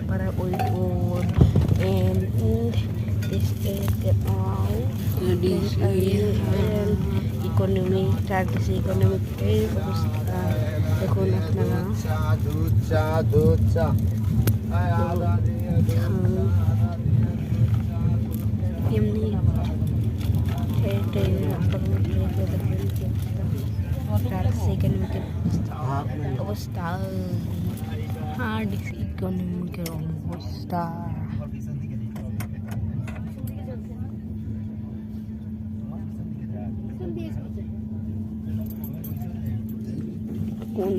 para oil and this is all and economy status economic tapos economic na lang yumni status economic অবস্থা hard ইকোনমিকের অবস্থা কোন